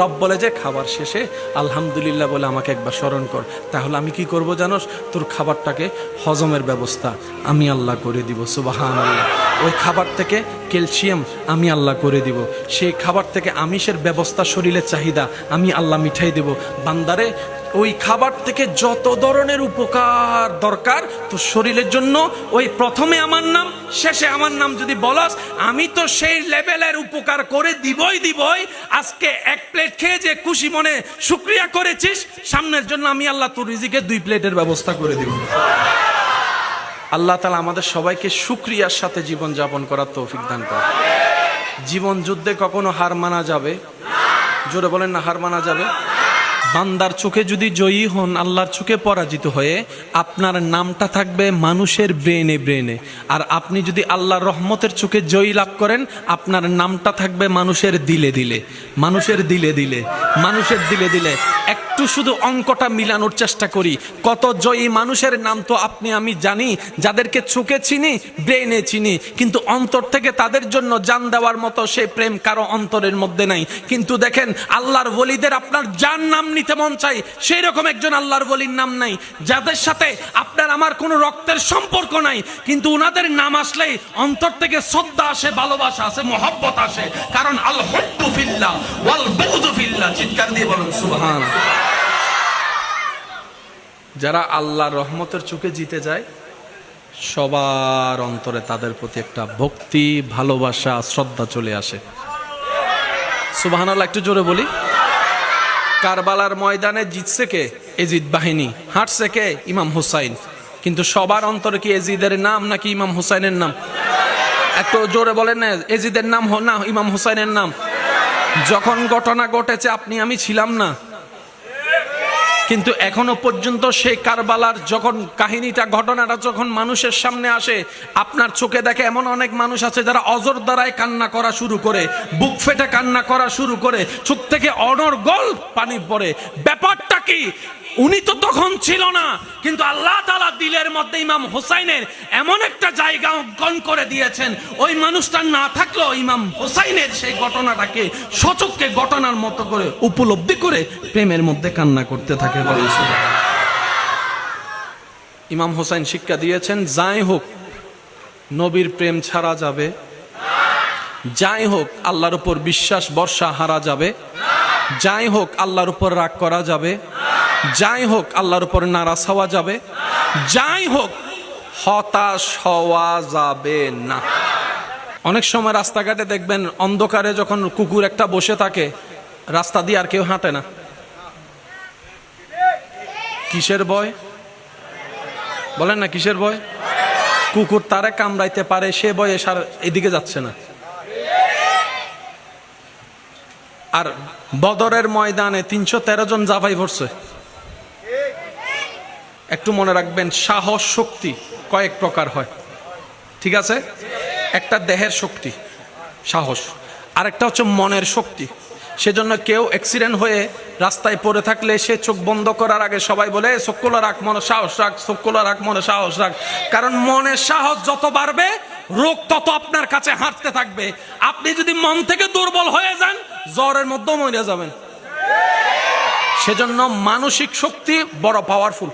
রব বলে যে খাবার শেষে আলহামদুলিল্লাহ বলে আমাকে একবার স্মরণ কর। তাহলে আমি কি করব জানোস? তোর খাবারটাকে হজমের ব্যবস্থা আমি আল্লাহ করে দিব। সুবহানাল্লাহ। ওই খাবার থেকে ক্যালসিয়াম আমি আল্লাহ করে দিব। সেই খাবার থেকে আমিষের ব্যবস্থা, শরীরের চাহিদা আমি আল্লাহ মিঠাই দেব। বান্দারে ওই খাবার থেকে যত ধরনের উপকার দরকার তো শরীরের জন্য, ওই প্রথমে আমার নাম শেষে আমার নাম যদি বলস, আমি তো সেই লেভেলের উপকার করে দিবই। আজকে এক প্লেট খেয়ে যে খুশি মনে শুকরিয়া করেছিস, সামনের জন্য আমি আল্লাহ তোর রিজিকের 2 প্লেটের ব্যবস্থা করে দিব। আল্লাহ তাআলা আমাদের সবাইকে শুকরিয়ার সাথে জীবন যাপন করার তৌফিক দান করে। জীবন যুদ্ধে কখনো হার মানা যাবে? জোরে বলেন না, হার মানা যাবে? বান্দার চোখে যদি জয়ী হন, আল্লাহর চোখে পরাজিত হয়ে আপনার নামটা থাকবে মানুষের ব্রেনে। আর আপনি যদি আল্লাহর রহমতের চোখে জয়ী লাভ করেন, আপনার নামটা থাকবে মানুষের দিলে। একটু শুধু অঙ্কটা মিলানোর চেষ্টা করি। কত জয়ী মানুষের নাম তো আপনি আমি জানি, যাদেরকে চোখে চিনি, ব্রেনে চিনি, কিন্তু অন্তর থেকে তাদের জন্য জান দেওয়ার মতো সেই প্রেম কারো অন্তরের মধ্যে নাই। কিন্তু দেখেন আল্লাহর ওলিদের আপনার জান নাম নিতে মন চাই, সেই রকম একজন আল্লাহর ওলির নাম নাই, যাদের সাথে আপনার আমার কোনো রক্তের সম্পর্ক নাই, কিন্তু উনাদের নাম আসলেই অন্তর থেকে শ্রদ্ধা আসে, ভালোবাসা আসে, মহব্বত আসে। কারণ আল হুব্বু ফিল্লাহ ওয়াল বুগযু ফিল্লাহ। চিৎকার দিয়ে বলুন সুবহানাল্লাহ। যারা আল্লাহর রহমতের চোখে জিতে যায়, সবার অন্তরে তাদের প্রতি একটা ভক্তি, ভালোবাসা, শ্রদ্ধা চলে আসে। সুবহানাল্লাহ। একটু জোরে বলি। কারবালার ময়দানে জিতছে কে? এজিদ বাহিনী। হাঁটছে কে? ইমাম হুসাইন। কিন্তু সবার অন্তরে কি এজিদের নাম নাকি ইমাম হুসাইনের নাম? একটু জোরে বলেন না, এজিদের নাম না ইমাম হুসাইনের নাম? যখন ঘটনা ঘটেছে আপনি আমি ছিলাম না, কিন্তু এখনো পর্যন্ত সেই কারবালার যখন কাহিনীটা, ঘটনাটা যখন মানুষের সামনে আসে, আপনার চোখে দেখে এমন অনেক মানুষ আছে যারা অজর দ্বারায় কান্না করা শুরু করে, বুক ফেটে কান্না করা শুরু করে, চোখ থেকে অনর্গল পানি পড়ে। ব্যাপারটা কি? উনি তো তখন ছিল না, কিন্তু আল্লাহ তাআলা দিলের মধ্যে ইমাম হোসাইনের এমন একটা জায়গা অঙ্কন করে দিয়েছেন, ওই মানুষটা না থাকলেও ইমাম হোসাইনের সেই ঘটনাটাকে সচক্ষে ঘটনার মতো করে উপলব্ধি করে প্রেমের মধ্যে কান্না করতে থাকে। ইমাম হোসাইন শিক্ষা দিয়েছেন, যাই হোক নবীর প্রেম ছাড়া যাবে, যাই হোক আল্লাহর উপর বিশ্বাস ভরসা হারা যাবে, যাই হোক আল্লাহর উপর রাগ করা যাবে, যাই হোক আল্লাহর উপর নারাজ হওয়া যাবে, যাই হোক হতাশ হওয়া যাবে না। অনেক সময় রাস্তাঘাটে দেখবেন অন্ধকারে যখন কুকুর একটা বসে থাকে, রাস্তা দিয়ে আর কেউ হাঁটে না। কিসের ভয়? বলেন না, কিসের ভয়? কুকুর তারে কামড়াইতে পারে, সে ভয়ে এদিকে যাচ্ছে না। আর বদরের ময়দানে 313 জন জাফাই পড়ছে। একটু মনে রাখবেন, সাহস শক্তি কয়েক প্রকার হয়, ঠিক আছে? একটা দেহের শক্তি সাহস, আরেকটা হচ্ছে মনের শক্তি। সেজন্য কেউ অ্যাক্সিডেন্ট হয়ে রাস্তায় পড়ে থাকলে সে চোখ বন্ধ করার আগে সবাই বলে চোখ খোলা রাখ, মনে সাহস রাখ, চোখ খোলা রাখ, মনে সাহস রাখ। কারণ মনের সাহস যত বাড়বে, রোগ তত আপনার কাছে হাঁটতে থাকবে। আপনি যদি মন থেকে দুর্বল হয়ে যান, জ্বরের মধ্যেও মরে যাবেন। সেজন্য মানসিক শক্তি বড় পাওয়ারফুল।